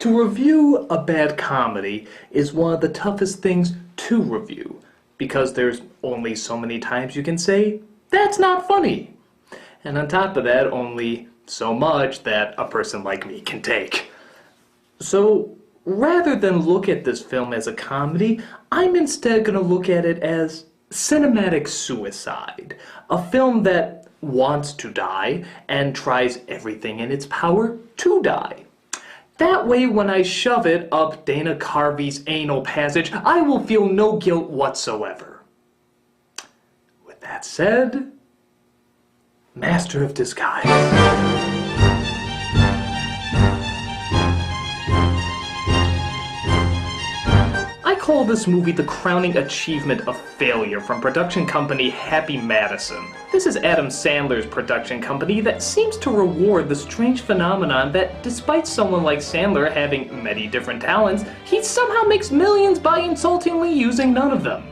To review a bad comedy is one of the toughest things to review, because there's only so many times you can say, that's not funny. And on top of that, only so much that a person like me can take. So, rather than look at this film as a comedy, I'm instead going to look at it as cinematic suicide. A film that wants to die and tries everything in its power to die. That way, when I shove it up Dana Carvey's anal passage, I will feel no guilt whatsoever. With that said, Master of Disguise. I call this movie the crowning achievement of failure from production company Happy Madison. This is Adam Sandler's production company that seems to reward the strange phenomenon that despite someone like Sandler having many different talents, he somehow makes millions by insultingly using none of them.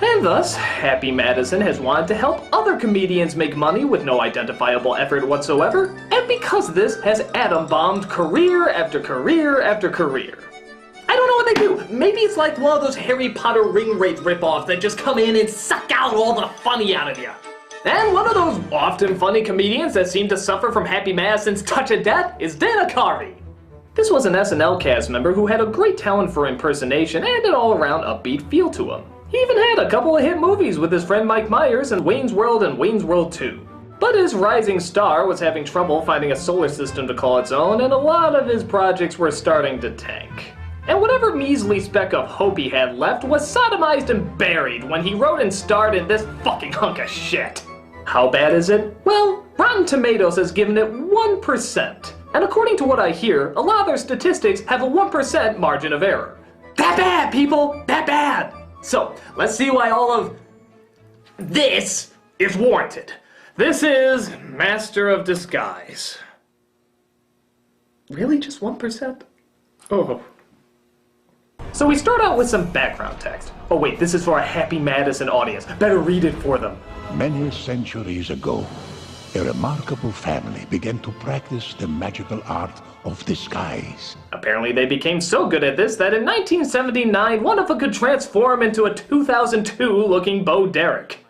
And thus, Happy Madison has wanted to help other comedians make money with no identifiable effort whatsoever, and because of this has atom bombed career after career after career. I don't know what they do. Maybe it's like one of those Harry Potter ring raid ripoffs that just come in and suck out all the funny out of you. And one of those often funny comedians that seem to suffer from Happy Madison's touch of death is Dana Carvey. This was an SNL cast member who had a great talent for impersonation and an all-around upbeat feel to him. He even had a couple of hit movies with his friend Mike Myers in Wayne's World and Wayne's World 2. But his rising star was having trouble finding a solar system to call its own, and a lot of his projects were starting to tank. And whatever measly speck of hope he had left was sodomized and buried when he wrote and starred in this fucking hunk of shit. How bad is it? Well, Rotten Tomatoes has given it 1%. And according to what I hear, a lot of their statistics have a 1% margin of error. That bad, people! That bad! So, let's see why all of this is warranted. This is Master of Disguise. Really? Just 1%? Oh. So we start out with some background text. Oh wait, this is for a Happy Madison audience. Better read it for them. Many centuries ago, a remarkable family began to practice the magical art of disguise. Apparently they became so good at this that in 1979, one of them could transform into a 2002-looking Bo Derek.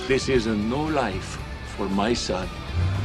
This is a no life for my son.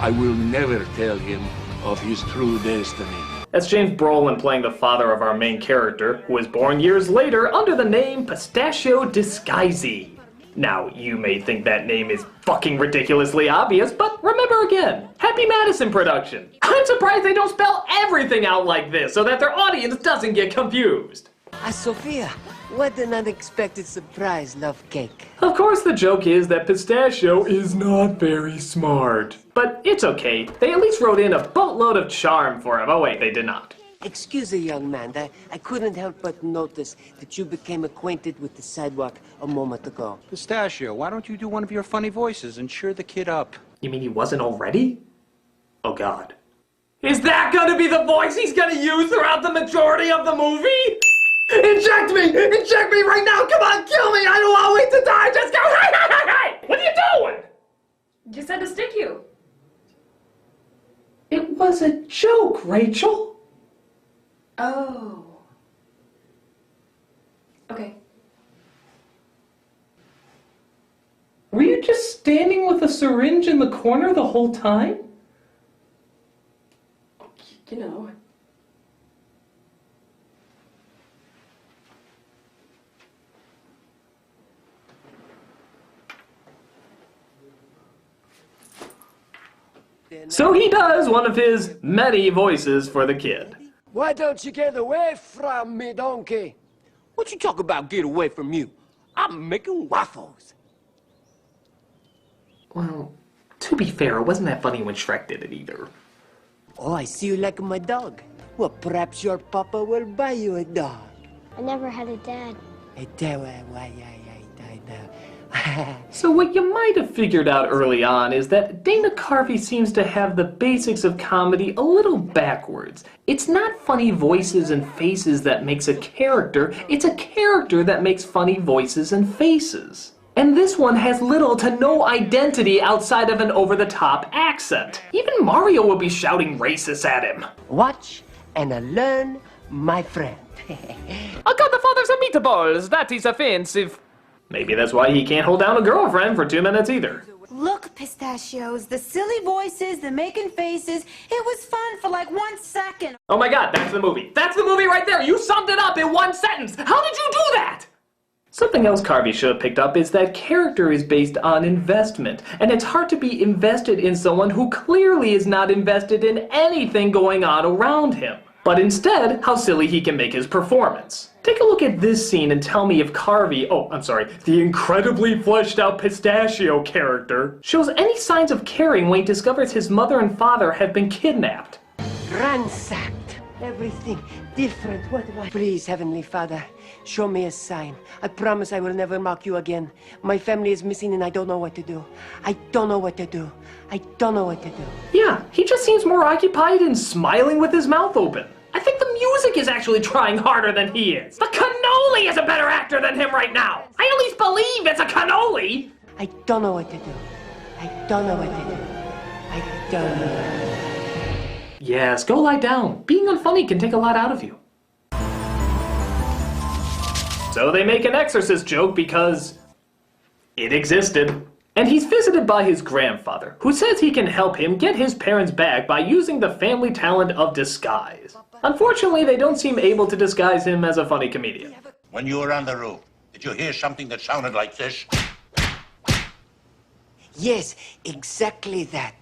I will never tell him of his true destiny. That's James Brolin playing the father of our main character, who was born years later under the name Pistachio Disguisey. Now, you may think that name is fucking ridiculously obvious, but remember again, Happy Madison production. I'm surprised they don't spell everything out like this so that their audience doesn't get confused. Sophia, what an unexpected surprise, love cake. Of course the joke is that Pistachio is not very smart. But it's okay, they at least wrote in a boatload of charm for him. Oh wait, they did not. Excuse me, young man, I couldn't help but notice that you became acquainted with the sidewalk a moment ago. Pistachio, why don't you do one of your funny voices and cheer the kid up? You mean he wasn't already? Oh god. Is that gonna be the voice he's gonna use throughout the majority of the movie? Inject me! Inject me right now! Come on, kill me! I don't want to wait to die! Just go! Hey! What are you doing? Just had to stick you. It was a joke, Rachel. Oh. Okay. Were you just standing with a syringe in the corner the whole time? You know. So he does one of his many voices for the kid. Why don't you get away from me, donkey? What you talk about, get away from you? I'm making waffles. Well, to be fair, it wasn't that funny when Shrek did it either. Oh, I see you like my dog. Well, perhaps your papa will buy you a dog. I never had a dad. A dog, why, So what you might have figured out early on is that Dana Carvey seems to have the basics of comedy a little backwards. It's not funny voices and faces that makes a character, it's a character that makes funny voices and faces. And this one has little to no identity outside of an over-the-top accent. Even Mario will be shouting racist at him. Watch and learn, my friend. I got the father's of meatballs, that is offensive. Maybe that's why he can't hold down a girlfriend for 2 minutes either. Look, pistachios, the silly voices, the making faces, it was fun for like 1 second. Oh my god, that's the movie. That's the movie right there! You summed it up in 1 sentence! How did you do that? Something else Carvey should have picked up is that character is based on investment, and it's hard to be invested in someone who clearly is not invested in anything going on around him. But instead, how silly he can make his performance. Take a look at this scene and tell me if the incredibly fleshed out pistachio character shows any signs of caring when he discovers his mother and father have been kidnapped. Ransacked. Everything different. What? Please, Heavenly Father, show me a sign. I promise I will never mock you again. My family is missing and I don't know what to do. I don't know what to do. I don't know what to do. Yeah, he just seems more occupied and smiling with his mouth open. I think the music is actually trying harder than he is. The cannoli is a better actor than him right now. I at least believe it's a cannoli. I don't know what to do. I don't know what to do. I don't know. Yes, go lie down. Being unfunny can take a lot out of you. So they make an exorcist joke because it existed. And he's visited by his grandfather, who says he can help him get his parents back by using the family talent of disguise. Unfortunately, they don't seem able to disguise him as a funny comedian. When you were on the roof, did you hear something that sounded like this? Yes, exactly that.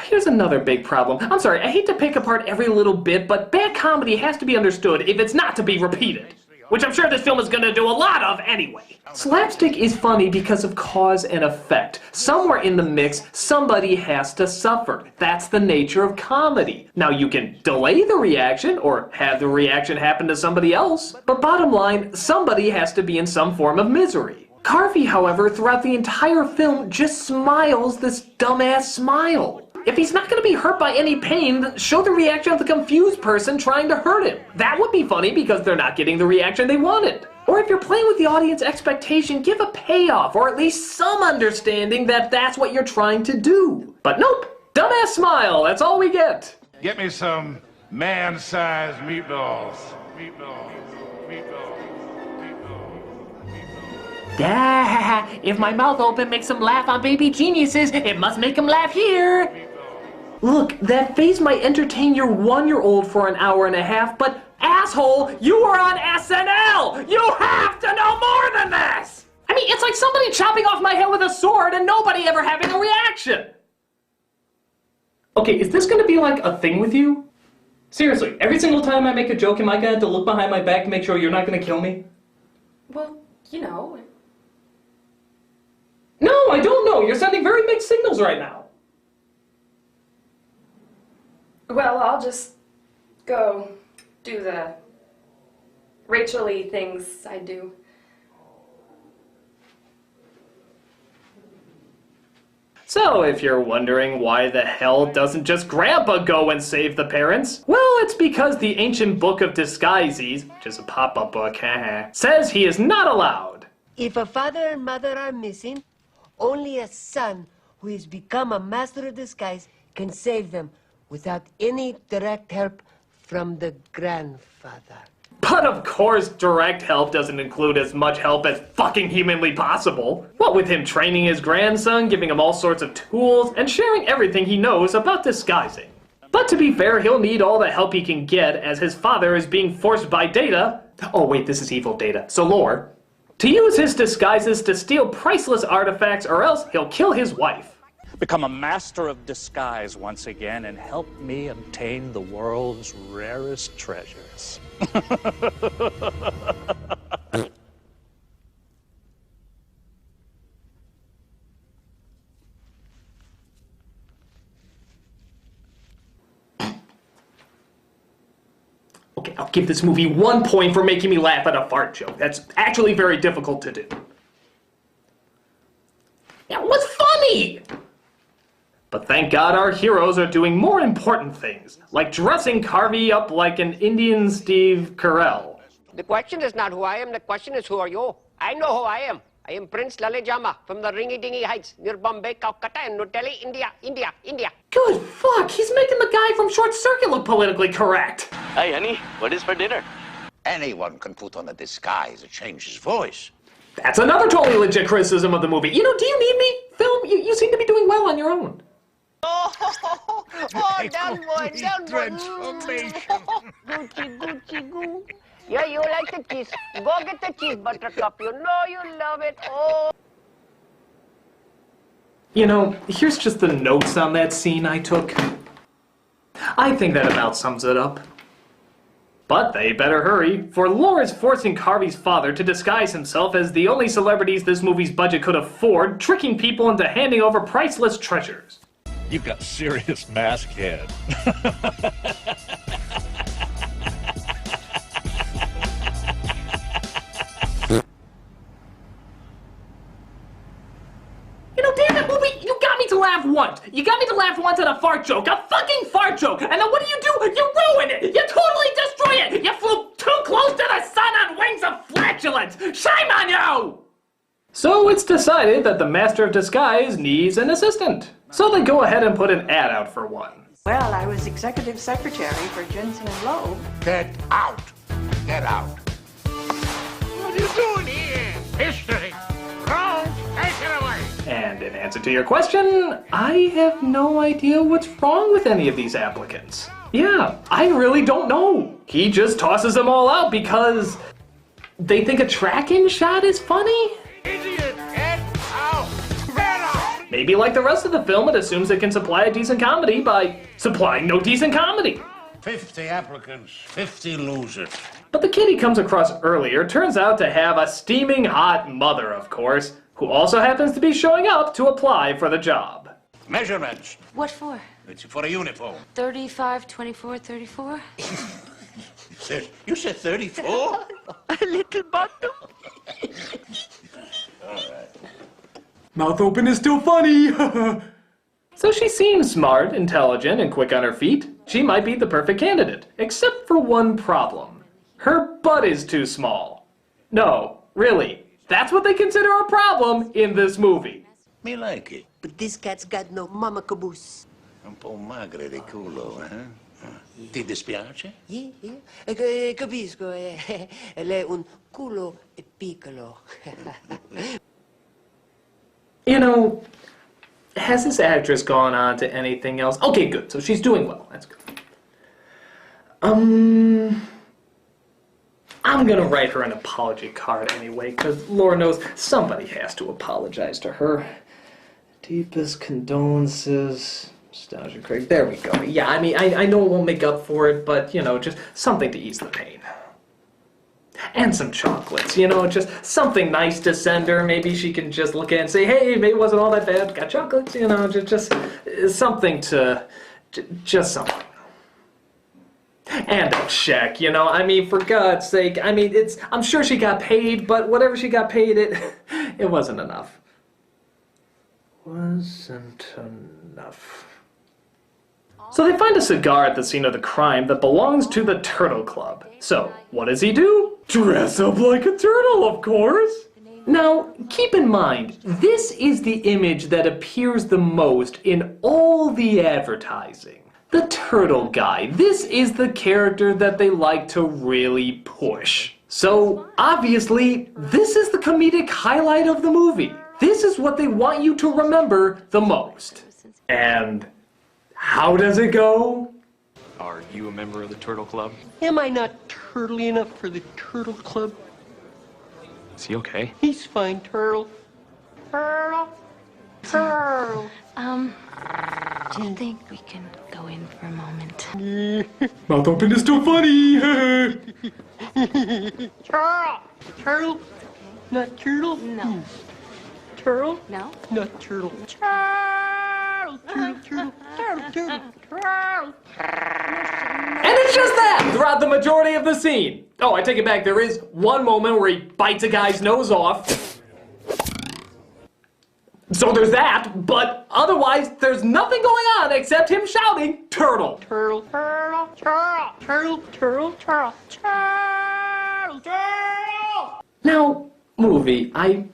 Here's another big problem. I'm sorry, I hate to pick apart every little bit, but bad comedy has to be understood if it's not to be repeated. Which I'm sure this film is gonna do a lot of anyway. Slapstick is funny because of cause and effect. Somewhere in the mix, somebody has to suffer. That's the nature of comedy. Now you can delay the reaction or have the reaction happen to somebody else, but bottom line, somebody has to be in some form of misery. Carvey, however, throughout the entire film just smiles this dumbass smile. If he's not going to be hurt by any pain, then show the reaction of the confused person trying to hurt him. That would be funny because they're not getting the reaction they wanted. Or if you're playing with the audience expectation, give a payoff or at least some understanding that that's what you're trying to do. But nope, dumbass smile, that's all we get. Get me some man-sized meatballs. Meatballs. Meatballs. If my mouth open makes them laugh on Baby Geniuses, it must make them laugh here. Look, that face might entertain your 1-year-old for an hour and a half, but asshole, you are on SNL! You have to know more than this! I mean, it's like somebody chopping off my head with a sword and nobody ever having a reaction. Okay, is this gonna be like a thing with you? Seriously, every single time I make a joke, am I gonna have to look behind my back to make sure you're not gonna kill me? Well, you know. No, I don't know. You're sending very mixed signals right now. Well, I'll just go do the Rachel-y things I do. So, if you're wondering why the hell doesn't just Grandpa go and save the parents, well, it's because the ancient book of disguises, which is a pop-up book, says he is not allowed. If a father and mother are missing, only a son who has become a master of disguise can save them without any direct help from the grandfather. But of course, direct help doesn't include as much help as fucking humanly possible. What with him training his grandson, giving him all sorts of tools, and sharing everything he knows about disguising. But to be fair, he'll need all the help he can get as his father is being forced by Data. Oh wait, this is evil Data, so lore. To use his disguises to steal priceless artifacts or else he'll kill his wife. Become a master of disguise once again and help me obtain the world's rarest treasures. Okay, I'll give this movie 1 point for making me laugh at a fart joke. That's actually very difficult to do. That was funny! But thank God our heroes are doing more important things, like dressing Carvey up like an Indian Steve Carell. The question is not who I am, the question is who are you? I know who I am. I am Prince Lalejama from the Ringy-Dingy Heights near Bombay, Calcutta, and New Delhi, India, India, India. Good fuck, he's making the guy from Short Circuit look politically correct. Hi, honey. What is for dinner? Anyone can put on a disguise to change his voice. That's another totally legit criticism of the movie. You know, do you need me? Film, you seem to be doing well on your own. Oh, down boy, down boy. Transformation. Gucci, Gucci, goo. Yeah, you like the cheese. Go get the cheese, Buttercup. You know you love it. Oh. You know, here's just the notes on that scene I took. I think that about sums it up. But they better hurry, for Laura's forcing Carvey's father to disguise himself as the only celebrities this movie's budget could afford, tricking people into handing over priceless treasures. You've got serious mask head. You know, damn it, movie, you got me to laugh once. You got me to laugh once at a fart joke, a fucking fart joke. And then what do? You ruin it. You totally destroy it. You flew too close to the sun on wings of flatulence. Shame on you! So it's decided that the Master of Disguise needs an assistant. So they go ahead and put an ad out for one. Well, I was executive secretary for Jensen and Loeb. Get out. Get out. What are you doing here? History. Wrong. Take it away. And in answer to your question, I have no idea what's wrong with any of these applicants. Yeah, I really don't know. He just tosses them all out because they think a tracking shot is funny? Idiot. Get out. Get out. Maybe like the rest of the film, it assumes it can supply a decent comedy by supplying no decent comedy. 50 applicants, 50 losers. But the kid he comes across earlier turns out to have a steaming hot mother, of course, who also happens to be showing up to apply for the job. Measurements. What for? It's for a uniform. 35, 24, 34? You said 34? A little bottom. All right. Mouth open is still funny. So she seems smart, intelligent, and quick on her feet. She might be the perfect candidate, except for one problem. Her butt is too small. No, really, that's what they consider a problem in this movie. Me like it. But this cat's got no mama caboose. Un po' magre di culo, eh? Ti dispiace? Yeah. Capisco. Lei un culo piccolo. You know, has this actress gone on to anything else? Okay, good. So she's doing well. That's good. I'm gonna write her an apology card anyway, because Lord knows somebody has to apologize to her. Deepest condolences, Nostalgia Craig. There we go. Yeah, I mean, I know it won't make up for it, but, you know, just something to ease the pain. And some chocolates, you know, just something nice to send her. Maybe she can just look at it and say, hey, maybe it wasn't all that bad. Got chocolates, you know, just something to, just something. And a check, you know, I mean, for God's sake, I mean, I'm sure she got paid, but whatever she got paid, it wasn't enough. Wasn't enough. So they find a cigar at the scene of the crime that belongs to the Turtle Club. So, what does he do? Dress up like a turtle, of course! Now, keep in mind, this is the image that appears the most in all the advertising. The turtle guy. This is the character that they like to really push. So, obviously, this is the comedic highlight of the movie. This is what they want you to remember the most. And how does it go? Are you a member of the Turtle Club? Am I not turtly enough for the Turtle Club? Is he okay? He's fine, Turtle. Turtle. Turtle. Do you think we can go in for a moment? Mouth open is still funny! Turtle. Turtle. Not turtle? No. Turtle? No? Not turtle. Turtle. Turtle. Turtle. Turtle. Turtle. And it's just that throughout the majority of the scene. Oh, I take it back. There is one moment where he bites a guy's nose off. So there's that, but otherwise there's nothing going on except him shouting, turtle. Turtle. Turtle. Turtle. Turtle. Turtle. Turtle. Turtle. Turtle. Now, movie, I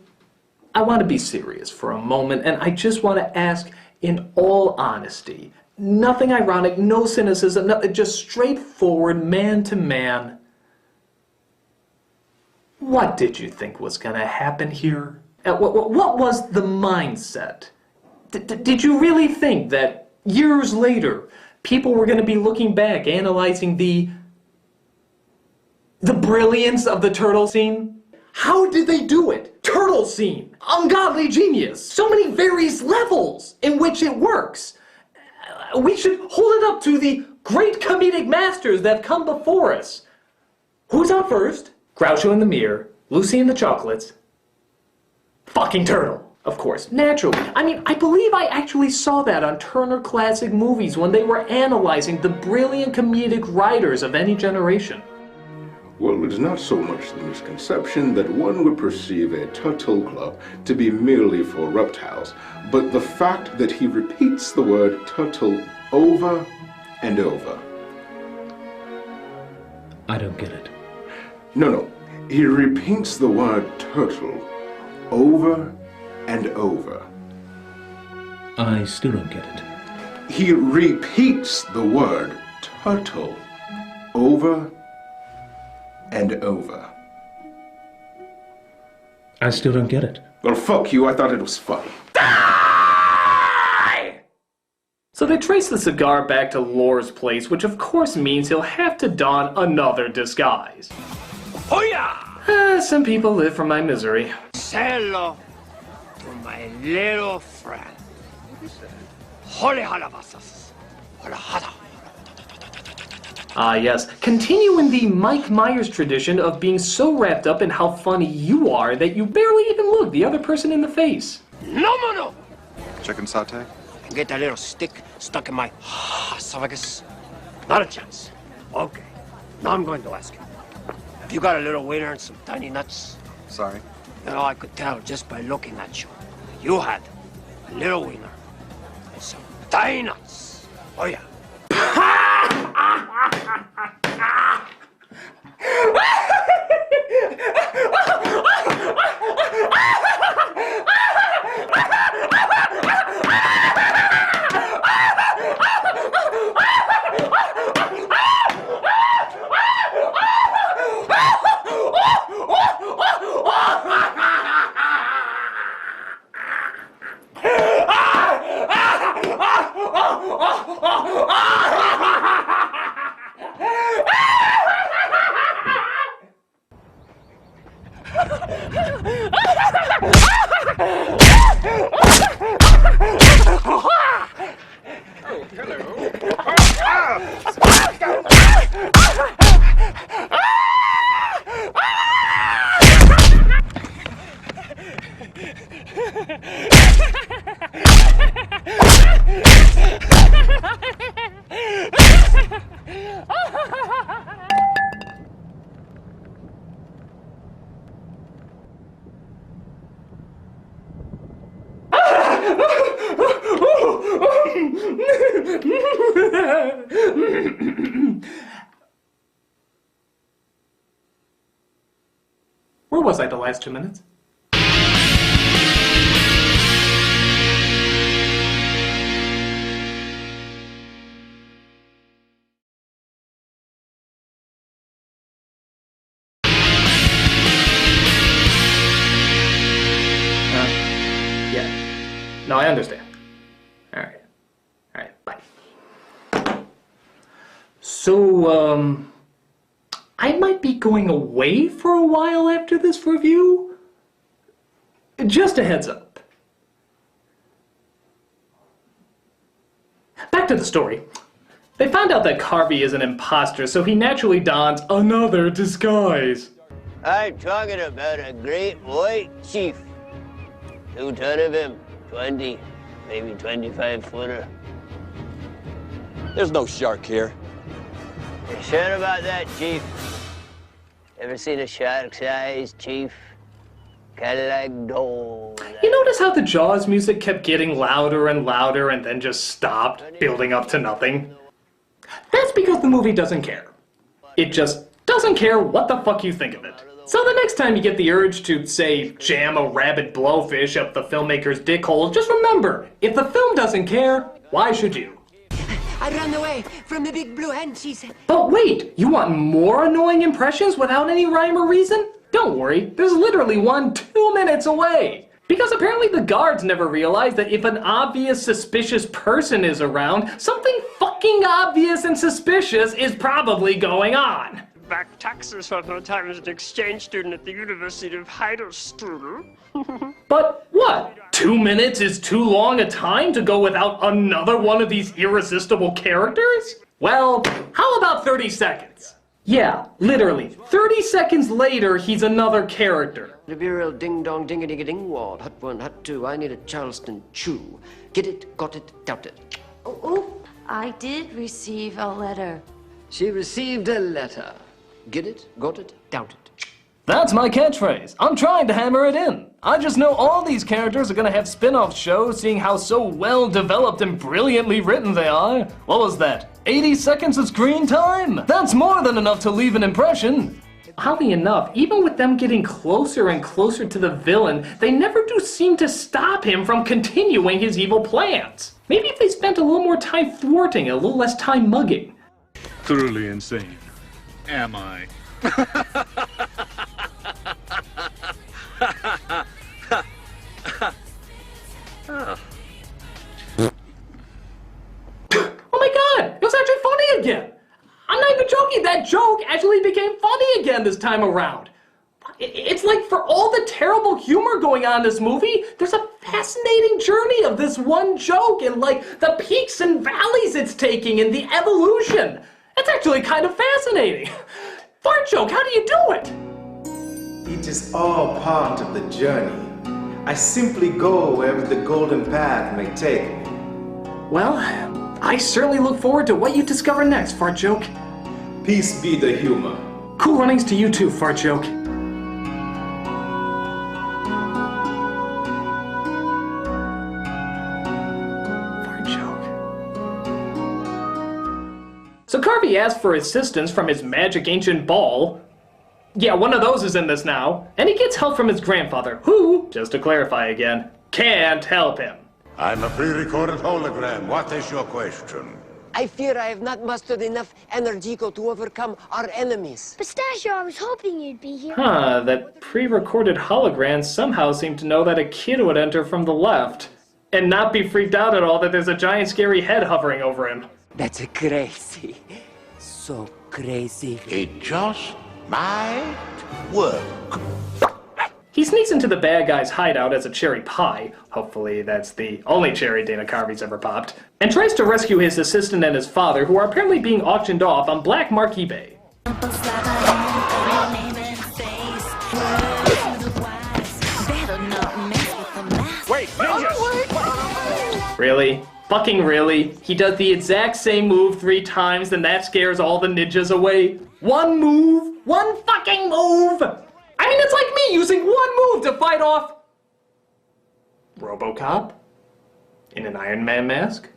I want to be serious for a moment, and I just want to ask in all honesty, nothing ironic, no cynicism, just straightforward, man to man. What did you think was going to happen here? What was the mindset? Did you really think that years later, people were going to be looking back, analyzing the brilliance of the turtle scene? How did they do it? Turtle scene. Ungodly genius. So many various levels in which it works. We should hold it up to the great comedic masters that have come before us. Who's up first? Groucho in the mirror, Lucy and the chocolates, fucking turtle. Of course, naturally. I mean, I believe I actually saw that on Turner Classic Movies when they were analyzing the brilliant comedic writers of any generation. Well, it is not so much the misconception that one would perceive a turtle club to be merely for reptiles, but the fact that he repeats the word turtle over and over. I don't get it. No. He repeats the word turtle over and over. I still don't get it. He repeats the word turtle over and over. I still don't get it. Well, fuck you, I thought it was funny. Die! So they trace the cigar back to Lore's place, which of course means he'll have to don another disguise. Oh yeah! Some people live from my misery. Say hello to my little friend. Holy halabasas. Ah yes, continuing the Mike Myers tradition of being so wrapped up in how funny you are that you barely even look the other person in the face. No! Chicken sauté? Get that little stick stuck in my esophagus. Not a chance. Okay, now I'm going to ask you. Have you got a little wiener and some tiny nuts? Sorry? You know, I could tell just by looking at you. You had a little wiener and some tiny nuts. Oh yeah. Where was I the last 2 minutes? Yeah. No, I understand. Alright, bye. So, I might be going away for a while after this review. Just a heads up. Back to the story. They found out that Carvey is an imposter, so he naturally dons another disguise. I'm talking about a great white chief. 2 ton of him, 20, maybe 25-footer. There's no shark here. You sure about that, Chief? Ever seen a shark's eyes, Chief? Kinda like gold. You notice how the Jaws music kept getting louder and louder and then just stopped, building up to nothing? That's because the movie doesn't care. It just doesn't care what the fuck you think of it. So the next time you get the urge to, say, jam a rabid blowfish up the filmmaker's dick hole, just remember, if the film doesn't care, why should you? I ran away from the big blue hen, she said. But wait, you want more annoying impressions without any rhyme or reason? Don't worry, there's literally one 2 minutes away. Because apparently the guards never realized that if an obvious suspicious person is around, something fucking obvious and suspicious is probably going on. Back taxes for my time as an exchange student at the University of Heidelberg. But what? 2 minutes is too long a time to go without another one of these irresistible characters? Well, how about 30 seconds? Yeah, literally. 30 seconds later, he's another character. The real ding-dong ding-a-ding-a-ding wad. Hut 1, hut 2, I need a Charleston chew. Get it, got it, doubt it. Oh, I did receive a letter. She received a letter. Get it, got it, doubt it. That's my catchphrase. I'm trying to hammer it in. I just know all these characters are gonna have spin-off shows seeing how so well developed and brilliantly written they are. What was that? 80 seconds of screen time? That's more than enough to leave an impression. Oddly enough, even with them getting closer and closer to the villain, they never do seem to stop him from continuing his evil plans. Maybe if they spent a little more time thwarting, a little less time mugging. Thoroughly insane. Am I? Oh my god! It was actually funny again! I'm not even joking, that joke actually became funny again this time around. It's like for all the terrible humor going on in this movie, there's a fascinating journey of this one joke and like the peaks and valleys it's taking and the evolution. It's actually kind of fascinating. Fart joke, how do you do it? It is all part of the journey. I simply go wherever the golden path may take me. Well, I certainly look forward to what you discover next, Fart Joke. Peace be the humor. Cool runnings to you too, Fart Joke. Fart Joke. So Carvey asked for assistance from his magic ancient ball. Yeah, one of those is in this now. And he gets help from his grandfather, who, just to clarify again, can't help him. I'm a pre-recorded hologram. What is your question? I fear I have not mustered enough energy to overcome our enemies. Pistachio, I was hoping you'd be here. Huh, that pre-recorded hologram somehow seemed to know that a kid would enter from the left, and not be freaked out at all that there's a giant scary head hovering over him. That's crazy. So crazy. It just might work. He sneaks into the bad guy's hideout as a cherry pie, hopefully that's the only cherry Dana Carvey's ever popped, and tries to rescue his assistant and his father, who are apparently being auctioned off on Black Mark eBay. Wait, ninjas! Really? Fucking really? He does the exact same move 3 times and that scares all the ninjas away? One move? One fucking move! I mean, it's like me using one move to fight off RoboCop in an Iron Man mask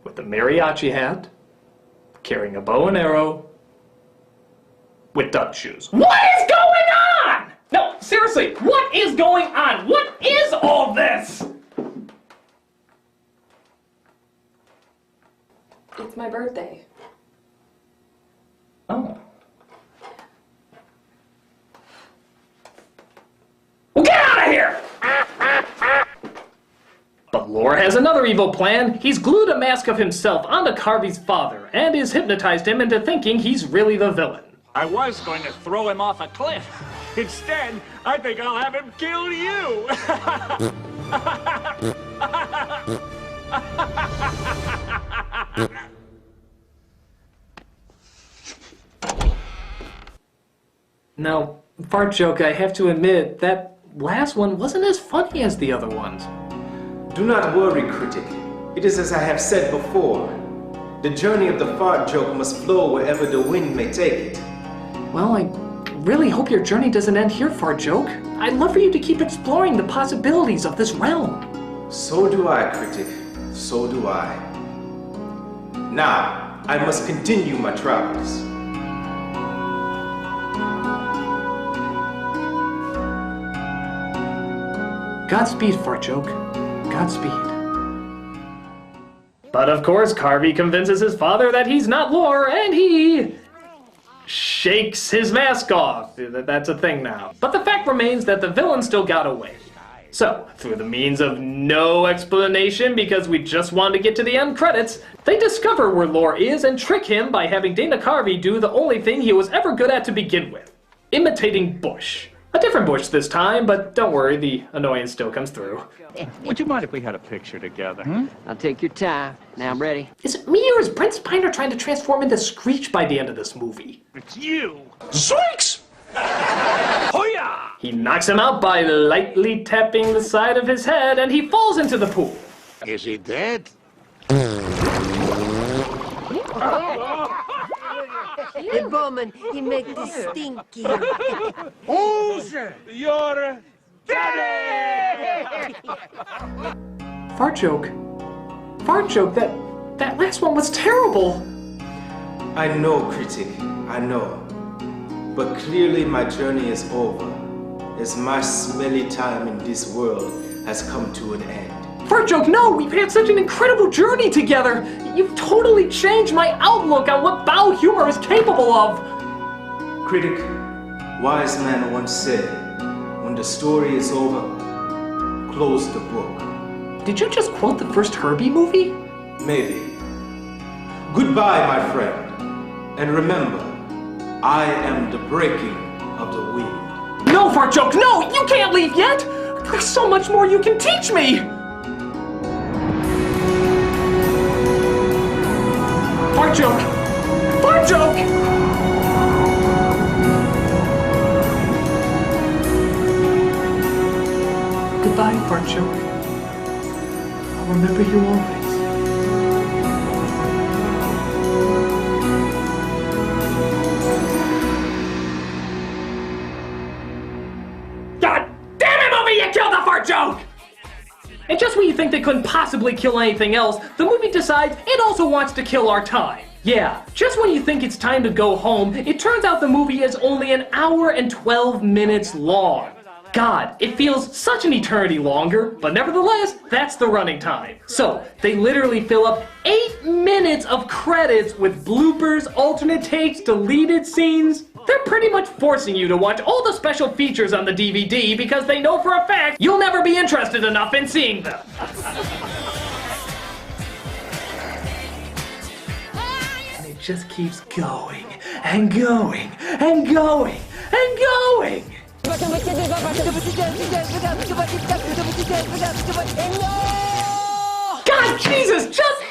with a mariachi hat, carrying a bow and arrow, with duck shoes. What is going on? No, seriously, what is going on? What is all this? It's my birthday. Oh. Well, get out of here! But Laura has another evil plan. He's glued a mask of himself onto Carvey's father and has hypnotized him into thinking he's really the villain. I was going to throw him off a cliff. Instead, I think I'll have him kill you. Now, Fart Joke, I have to admit, that last one wasn't as funny as the other ones. Do not worry, critic. It is as I have said before. The journey of the fart joke must flow wherever the wind may take it. Well, I really hope your journey doesn't end here, Fart Joke. I'd love for you to keep exploring the possibilities of this realm. So do I, critic. So do I. Now, I must continue my travels. Godspeed, fart joke. Godspeed. But of course, Carvey convinces his father that he's not Lore, and he shakes his mask off. That's a thing now. But the fact remains that the villain still got away. So, through the means of no explanation because we just wanted to get to the end credits, they discover where Lore is and trick him by having Dana Carvey do the only thing he was ever good at to begin with. Imitating Bush. A different Bush this time, but don't worry, the annoyance still comes through. Would you mind if we had a picture together? I'll take your time. Now I'm ready. Is it me or is Brent Spiner trying to transform into Screech by the end of this movie? It's you! Zoinks! Hoya! He knocks him out by lightly tapping the side of his head, and he falls into the pool. Is he dead? Hey, Bowman, he make this stinky. Who's your daddy? Fart joke. Fart joke. That last one was terrible. I know, critic, I know. But clearly my journey is over, as my smelly time in this world has come to an end. Fart joke, no! We've had such an incredible journey together! You've totally changed my outlook on what bowel humor is capable of! Critic, wise man once said, when the story is over, close the book. Did you just quote the first Herbie movie? Maybe. Goodbye, my friend. And remember, I am the breaking of the wind. No, Fart joke, no! You can't leave yet! There's so much more you can teach me! Fart joke! Fart joke! Goodbye, fart joke. I'll remember you always. God damn it, movie! You killed the fart joke! And just when you think they couldn't possibly kill anything else, the movie decides it also wants to kill our time. Yeah, just when you think it's time to go home, it turns out the movie is only an hour and 12 minutes long. God, it feels such an eternity longer, but nevertheless, that's the running time. So, they literally fill up 8 minutes of credits with bloopers, alternate takes, deleted scenes. They're pretty much forcing you to watch all the special features on the DVD because they know for a fact you'll never be interested enough in seeing them. And it just keeps going, and going, and going, and going. God, Jesus, just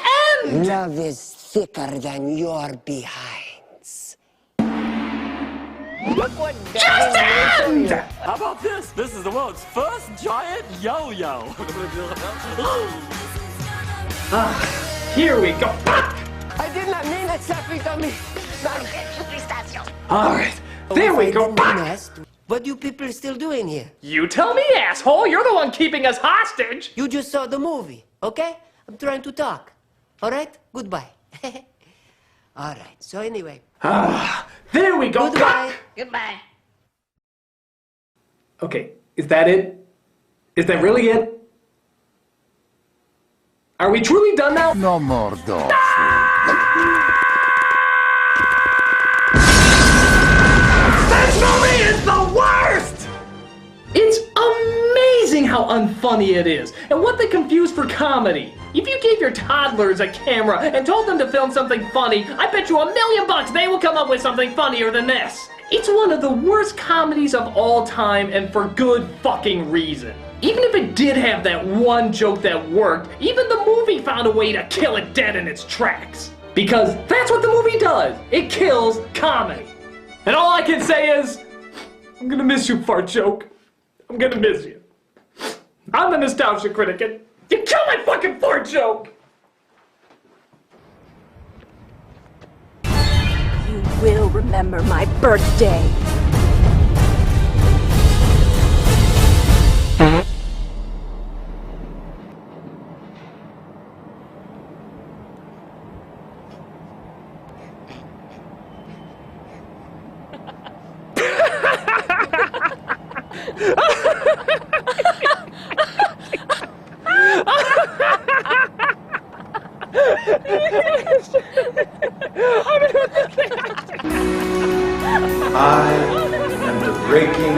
end! Love is thicker than your behinds. Look what just end! How about this? This is the world's first giant yo-yo. Here we go. I did not mean that, Sapitomi. Alright, there we go. What you people still doing here? You tell me, asshole. You're the one keeping us hostage. You just saw the movie, okay? I'm trying to talk. All right? Goodbye. All right. So anyway. There we go. Goodbye. Goodbye. Okay, is that it? Is that really it? Are we truly done now? No more dogs. This movie is the worst! It's amazing how unfunny it is, and what they confuse for comedy. If you gave your toddlers a camera and told them to film something funny, I bet you $1,000,000 they will come up with something funnier than this. It's one of the worst comedies of all time, and for good fucking reason. Even if it did have that one joke that worked, even the movie found a way to kill it dead in its tracks. Because that's what the movie does. It kills comedy. And all I can say is, I'm gonna miss you, fart joke. I'm gonna miss you. I'm the nostalgia critic, and you killed my fucking fart joke! You will remember my birthday. I am the breaking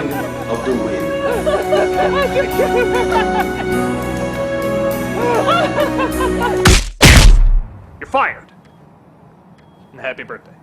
of the wind. You're fired. And happy birthday.